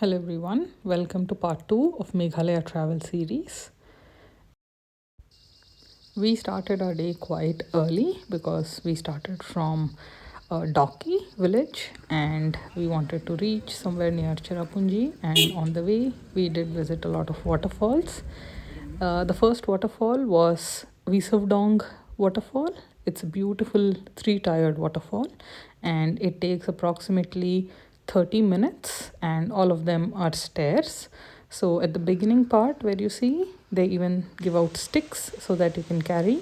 Hello everyone, welcome to part 2 of Meghalaya Travel series. We started our day quite early because we started from Doki village and we wanted to reach somewhere near Cherrapunji, and on the way we did visit a lot of waterfalls. The first waterfall was Weisawdong waterfall. It's a beautiful three-tiered waterfall and it takes approximately 30 minutes and all of them are stairs. So at the beginning part where you see, they even give out sticks so that you can carry.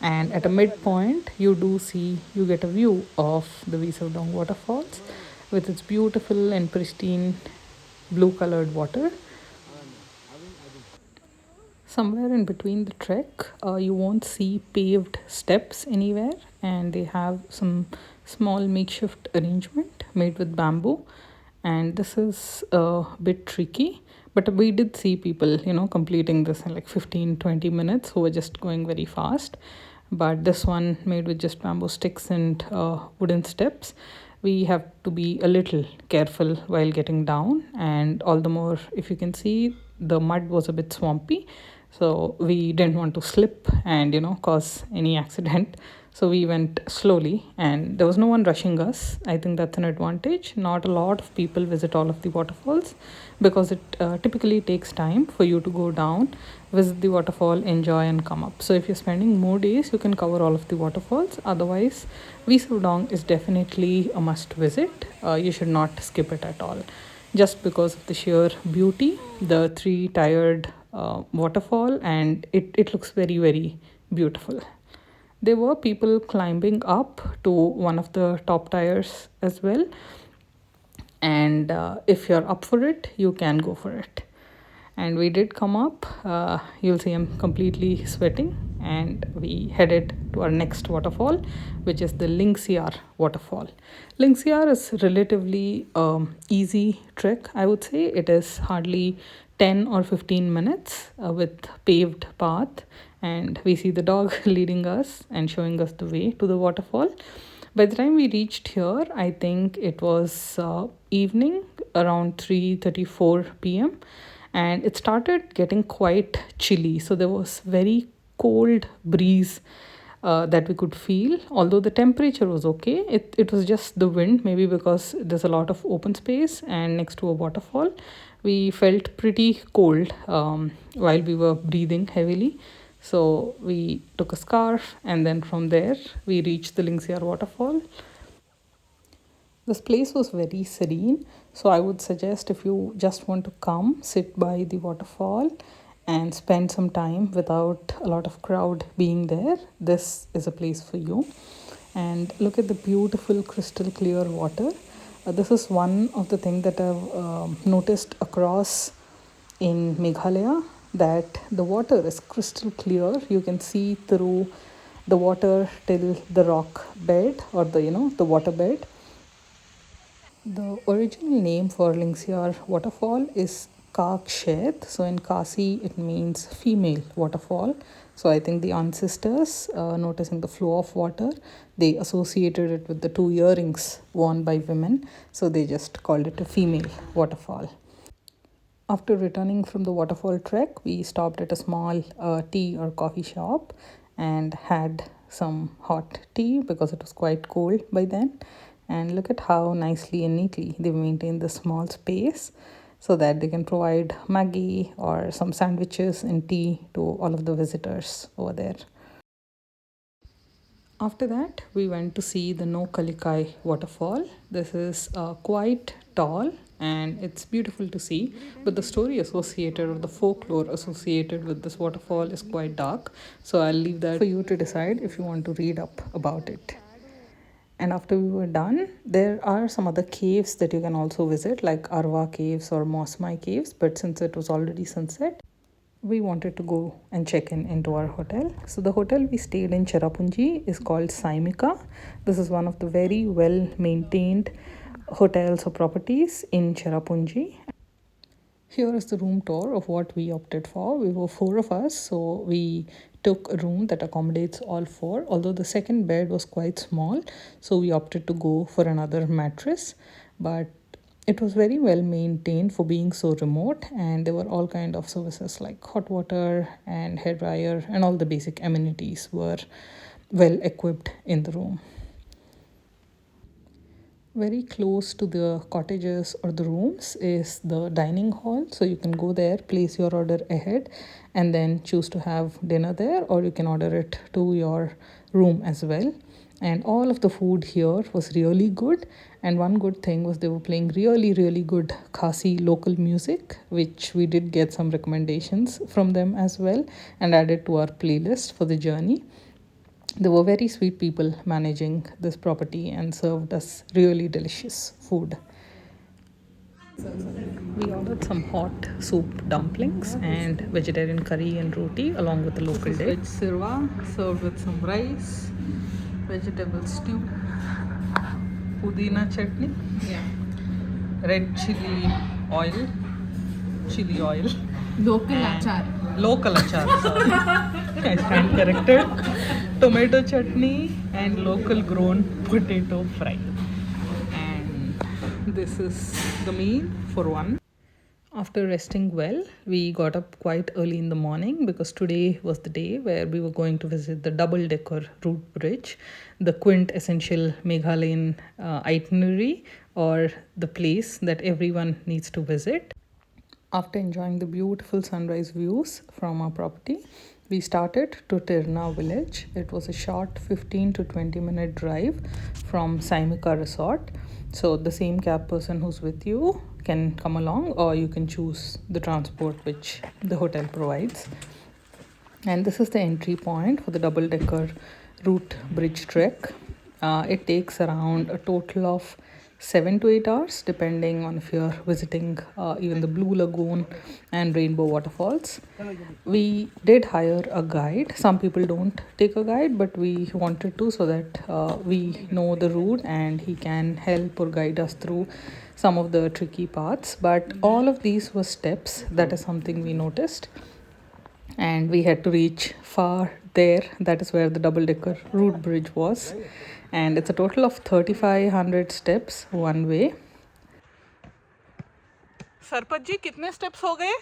And at a midpoint, you get a view of the Weisawdong waterfalls with its beautiful and pristine blue colored water. Somewhere in between the trek, you won't see paved steps anywhere, and they have some small makeshift arrangement made with bamboo. And this is a bit tricky, but we did see people, completing this in like 15-20 minutes who were just going very fast. But this one made with just bamboo sticks and wooden steps, we have to be a little careful while getting down, and all the more if you can see the mud was a bit swampy, so we didn't want to slip and cause any accident. So we went slowly and there was no one rushing us. I think that's an advantage. Not a lot of people visit all of the waterfalls because it typically takes time for you to go down, visit the waterfall, enjoy and come up. So if you're spending more days, you can cover all of the waterfalls. Otherwise, Weisawdong is definitely a must visit. You should not skip it at all, just because of the sheer beauty, the three-tiered waterfall, and it looks very, very beautiful. There were people climbing up to one of the top tires as well, and if you're up for it, you can go for it. And we did come up. You'll see I'm completely sweating, and we headed to our next waterfall, which is the Lynkgsiar waterfall. Lynkgsiar is relatively easy trek, I would say. It is hardly 10 or 15 minutes with paved path, and we see the dog leading us and showing us the way to the waterfall. By the time we reached here, I think it was evening around 3:34 p.m. and it started getting quite chilly. So there was very cold breeze that we could feel. Although the temperature was okay, it was just the wind, maybe because there's a lot of open space and next to a waterfall. We felt pretty cold while we were breathing heavily. So we took a scarf, and then from there we reached the Lynkgsiar waterfall. This place was very serene, so I would suggest if you just want to come, sit by the waterfall and spend some time without a lot of crowd being there, this is a place for you. And look at the beautiful crystal clear water. This is one of the things that I've noticed across in Meghalaya, that the water is crystal clear. You can see through the water till the rock bed, or the water bed. The original name for Lynkgsiar waterfall is Kakshet. So in Kasi, it means female waterfall. So I think the ancestors, noticing the flow of water, they associated it with the two earrings worn by women. So they just called it a female waterfall. After returning from the waterfall trek, we stopped at a small tea or coffee shop and had some hot tea because it was quite cold by then. And look at how nicely and neatly they've maintained the small space so that they can provide Maggi or some sandwiches and tea to all of the visitors over there. After that, we went to see the Nohkalikai waterfall. This is quite tall and it's beautiful to see, but the story associated or the folklore associated with this waterfall is quite dark. So I'll leave that for you to decide if you want to read up about it. And after we were done, there are some other caves that you can also visit, like Arwa caves or Mosmai caves. But since it was already sunset, we wanted to go and check in into our hotel. So the hotel we stayed in Cherrapunji is called Saimika. This is one of the very well maintained hotels or properties in Cherrapunji. Here is the room tour of what we opted for. We were four of us, so we took a room that accommodates all four. Although the second bed was quite small, so we opted to go for another mattress. But It was very well maintained for being so remote, and there were all kind of services like hot water and hair dryer, and all the basic amenities were well equipped in the room. Very close to the cottages or the rooms is the dining hall, so you can go there, place your order ahead, and then choose to have dinner there, or you can order it to your room as well. And all of the food here was really good, and one good thing was they were playing really good Khasi local music, which we did get some recommendations from them as well and added to our playlist for the journey. They were very sweet people managing this property and served us really delicious food. We ordered some hot soup dumplings and vegetarian curry and roti along with the local dish. Veg sirva served with some rice, vegetable stew, pudina chutney, red chili oil, local achar, sorry. I stand corrected. Tomato chutney and local grown potato fry. And this is the meal for one. After resting well, we got up quite early in the morning because today was the day where we were going to visit the double-decker route bridge, the quintessential Meghalayan itinerary, or the place that everyone needs to visit. After enjoying the beautiful sunrise views from our property, we started to Tirna village. It was a short 15 to 20 minute drive from Saimika resort. So the same cab person who's with you can come along, or you can choose the transport which the hotel provides. And this is the entry point for the double-decker route bridge trek. It takes around a total of 7 to 8 hours depending on if you're visiting even the Blue Lagoon and Rainbow Waterfalls. We did hire a guide. Some people don't take a guide, but we wanted to, so that we know the route and he can help or guide us through some of the tricky parts. But all of these were steps. That is something we noticed, and we had to reach far there. That is where the double-decker route bridge was, and it's a total of 3500 steps one way. Sarpat ji, kitne steps ho gaye?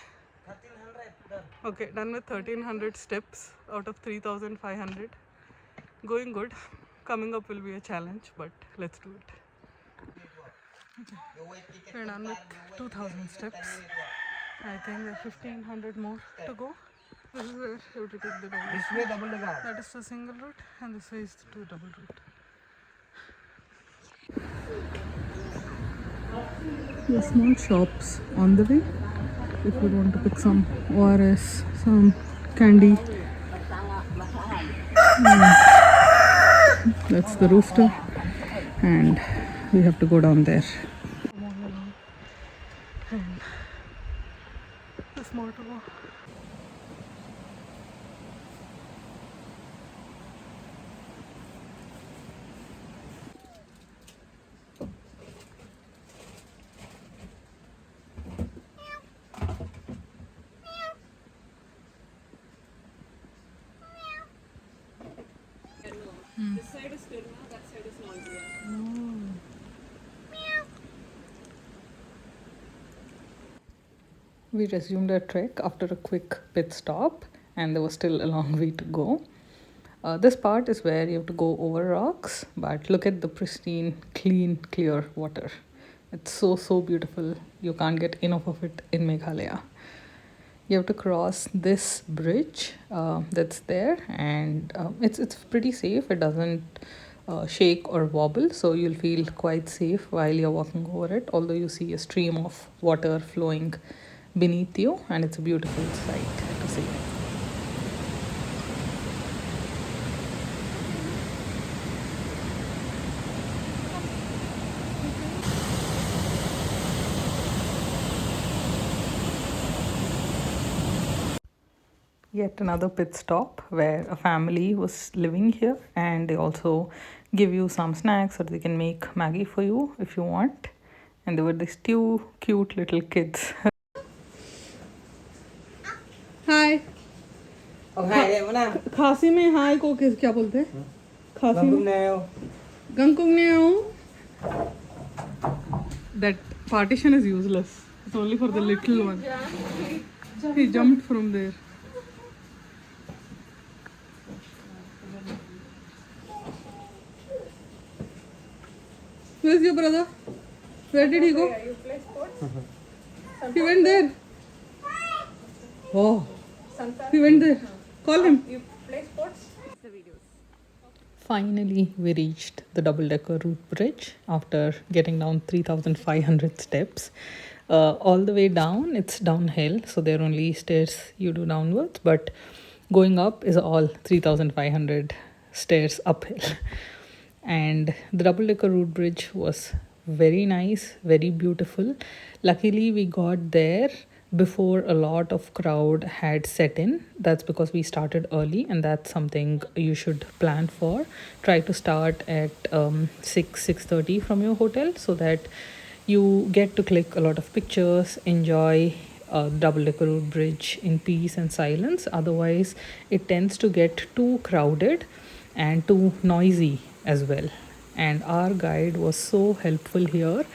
1300 done. Okay, done with 1300 steps out of 3500. Going good. Coming up will be a challenge, but let's do it. Okay. We're done with 2000 steps. I think there are 1500 more to go. This is where you have to take the double route. That is the single route, and this is the two double route. There are small shops on the way if you want to pick some ORS, some candy. That's the rooster, and we have to go down there. And there's more to go. This side is Tirna, that side is Lynkgsiar. We resumed our trek after a quick pit stop, and there was still a long way to go. This part is where you have to go over rocks, but look at the pristine, clean, clear water. It's so beautiful. You can't get enough of it in Meghalaya. You have to cross this bridge that's there, and it's pretty safe. It doesn't shake or wobble, so you'll feel quite safe while you're walking over it, although you see a stream of water flowing beneath you, and it's a beautiful sight to see. Yet another pit stop where a family was living here, and they also give you some snacks, or they can make Maggie for you if you want. And there were these two cute little kids. Hi. खासी में हाय को क्या बोलते हैं? खासी में गंकुंग ने That Partition is useless. It's only for the little one. He jumped from there. Where's your brother? Where did he go? He went there. Oh, he went there. Call him. Finally, we reached the double decker route bridge after getting down 3,500 steps. All the way down, it's downhill, so there are only stairs you do downwards, but going up is all 3,500 stairs uphill. And the double decker route bridge was very nice, very beautiful. Luckily, we got there before a lot of crowd had set in. That's because we started early, and that's something you should plan for. Try to start at 6:30 from your hotel so that you get to click a lot of pictures, enjoy double decker road bridge in peace and silence. Otherwise, it tends to get too crowded and too noisy as well. And our guide was so helpful here.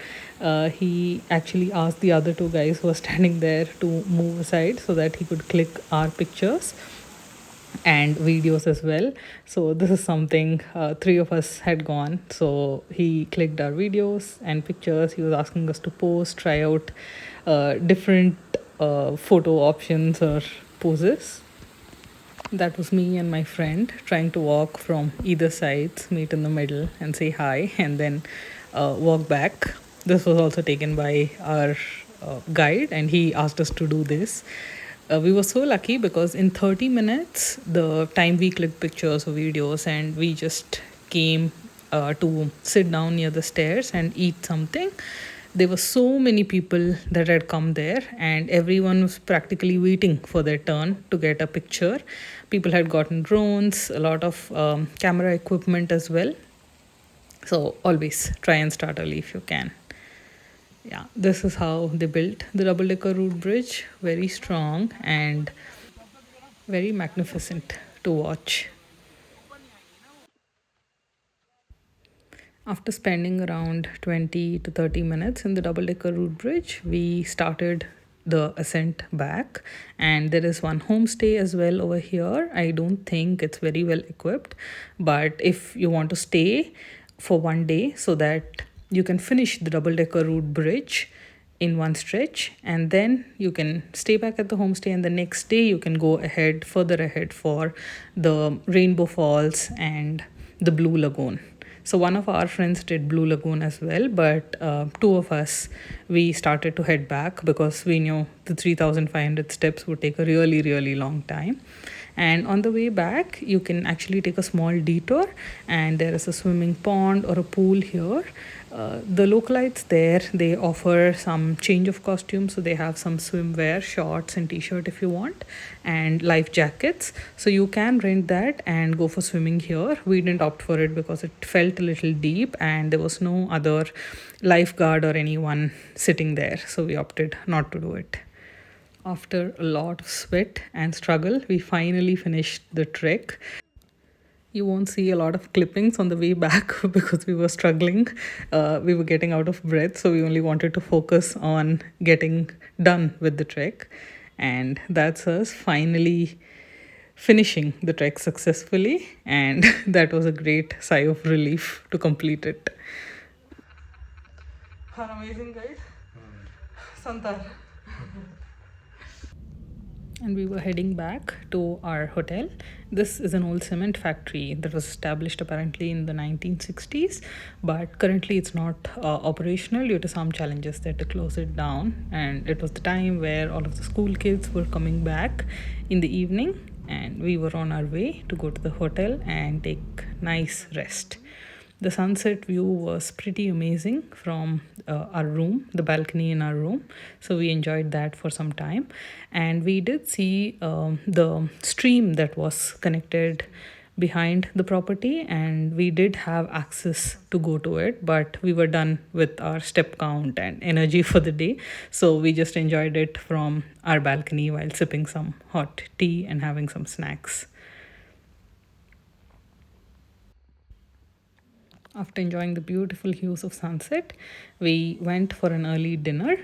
He actually asked the other two guys who were standing there to move aside so that he could click our pictures and videos as well. So this is something three of us had gone. So he clicked our videos and pictures. He was asking us to post, try out different photo options or poses. That was me and my friend trying to walk from either sides, meet in the middle and say hi, and then walk back. This was also taken by our guide, and he asked us to do this. We were so lucky because in 30 minutes, the time we clicked pictures or videos, and we just came to sit down near the stairs and eat something. There were so many people that had come there, and everyone was practically waiting for their turn to get a picture. People had gotten drones, a lot of camera equipment as well. So always try and start early if you can. Yeah, this is how they built the double decker route bridge. Very strong and very magnificent to watch. After spending around 20 to 30 minutes in the double decker route bridge, we started the ascent back. And there is one homestay as well over here. I don't think it's very well equipped, but if you want to stay for one day so that you can finish the double decker route bridge in one stretch, and then you can stay back at the homestay, and the next day you can go ahead further ahead for the rainbow falls and the blue lagoon. So one of our friends did blue lagoon as well, but two of us, we started to head back because we knew the 3,500 steps would take a really really long time. And on the way back, you can actually take a small detour, and there is a swimming pond or a pool here. The localites there, they offer some change of costume, so they have some swimwear, shorts and t-shirt if you want, and life jackets, so you can rent that and go for swimming here. We didn't opt for it because it felt a little deep and there was no other lifeguard or anyone sitting there, so we opted not to do it. After a lot of sweat and struggle, we finally finished the trek. You won't see a lot of clippings on the way back because we were struggling. We were getting out of breath, so we only wanted to focus on getting done with the trek. And that's us finally finishing the trek successfully. And that was a great sigh of relief to complete it. An amazing guide, Santar. And we were heading back to our hotel. This is an old cement factory that was established apparently in the 1960s, but currently it's not operational due to some challenges. They had to close it down, and it was the time where all of the school kids were coming back in the evening, and we were on our way to go to the hotel and take nice rest. The sunset view was pretty amazing from our room, the balcony in our room. So we enjoyed that for some time. And we did see the stream that was connected behind the property, and we did have access to go to it, but we were done with our step count and energy for the day. So we just enjoyed it from our balcony while sipping some hot tea and having some snacks. After enjoying the beautiful hues of sunset, we went for an early dinner.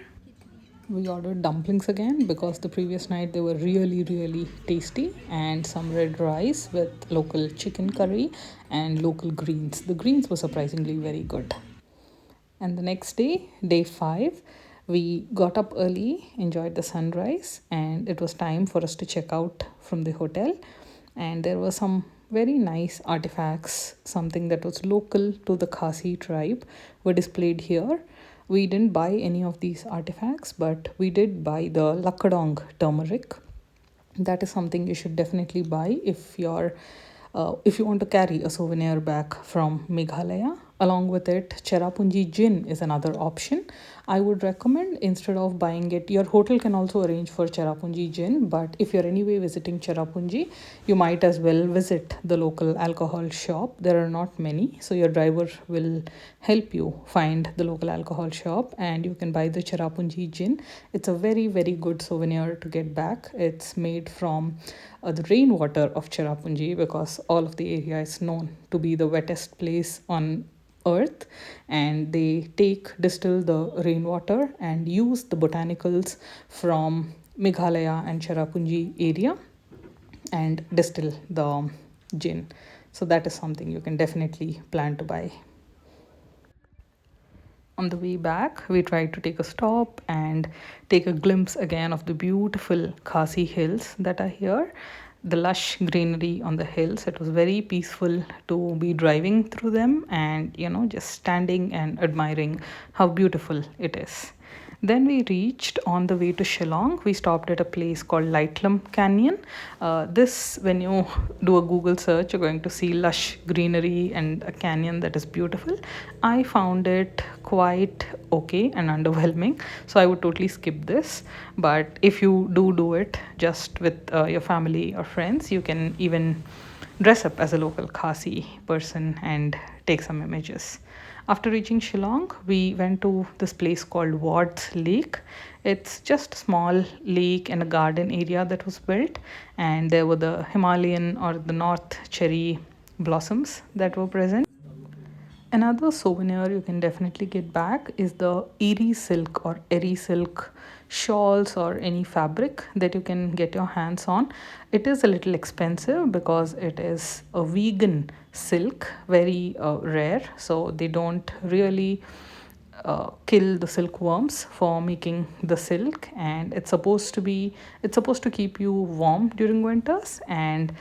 We ordered dumplings again because the previous night they were really, really tasty, and some red rice with local chicken curry and local greens. The greens were surprisingly very good. And the next day, day 5, we got up early, enjoyed the sunrise, and it was time for us to check out from the hotel. And there were some very nice artifacts, something that was local to the Khasi tribe, were displayed here. We didn't buy any of these artifacts, but we did buy the Lynkgsiar turmeric. That is something you should definitely buy if you want to carry a souvenir back from Meghalaya. Along with it, Cherrapunji gin is another option. I would recommend, instead of buying it, your hotel can also arrange for Cherrapunji gin, but if you're anyway visiting Cherrapunji, you might as well visit the local alcohol shop. There are not many, so your driver will help you find the local alcohol shop and you can buy the Cherrapunji gin. It's a very, very good souvenir to get back. It's made from the rainwater of Cherrapunji, because all of the area is known to be the wettest place on earth, and they distill the rainwater and use the botanicals from Meghalaya and Cherrapunji area and distill the gin. So that is something you can definitely plan to buy. On the way back, we tried to take a stop and take a glimpse again of the beautiful Khasi hills that are here. The lush greenery on the hills. It was very peaceful to be driving through them and, just standing and admiring how beautiful it is. Then we reached, on the way to Shillong, we stopped at a place called Laitlum Canyon. This, when you do a Google search, you're going to see lush greenery and a canyon that is beautiful. I found it quite okay and underwhelming, so I would totally skip this. But if you do it just with your family or friends, you can even dress up as a local Khasi person and take some images. After reaching Shillong, we went to this place called Ward's Lake. It's just a small lake and a garden area that was built, and there were the Himalayan or the North cherry blossoms that were present. Another souvenir you can definitely get back is the Eri silk or Eri silk shawls or any fabric that you can get your hands on. It is a little expensive because it is a vegan silk, very rare, so they don't really kill the silkworms for making the silk, and it's supposed to keep you warm during winters and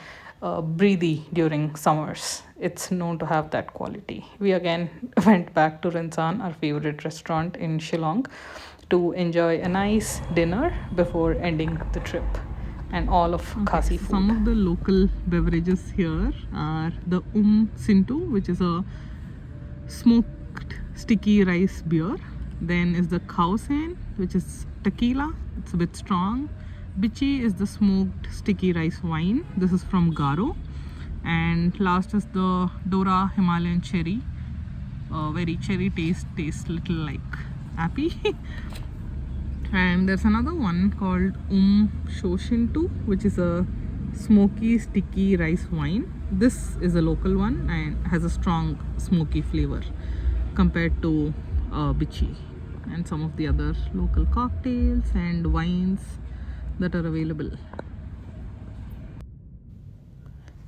breathy during summers. It's known to have that quality. We again went back to Rynsan, our favorite restaurant in Shillong, to enjoy a nice dinner before ending the trip, and all of Khasi food. Some of the local beverages here are the Sintu, which is a smoked sticky rice beer. Then is the Khausen, which is tequila. It's a bit strong. Bichi is the smoked sticky rice wine. This is from Garo. And last is the Dora Himalayan cherry. Very cherry tastes little like appy. And there's another one called Shoshintu, which is a smoky sticky rice wine. This is a local one and has a strong smoky flavor compared to Bichi and some of the other local cocktails and wines that are available.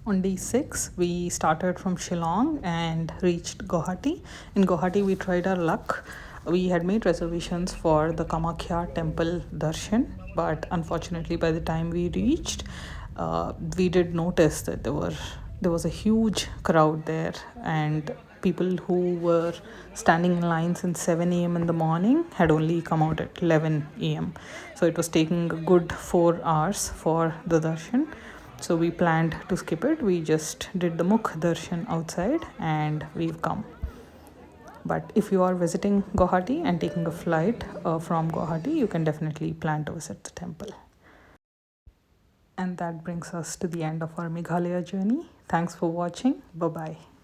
On day 6, we started from Shillong and reached Guwahati. In Guwahati, we tried our luck. We had made reservations for the Kamakhya Temple darshan, but unfortunately, by the time we reached, we did notice that there was a huge crowd there, and people who were standing in line since 7 a.m. in the morning had only come out at 11 a.m. So it was taking a good 4 hours for the darshan. So we planned to skip it. We just did the Mukh darshan outside and we've come. But if you are visiting Guwahati and taking a flight from Guwahati, you can definitely plan to visit the temple. And that brings us to the end of our Meghalaya journey. Thanks for watching. Bye-bye.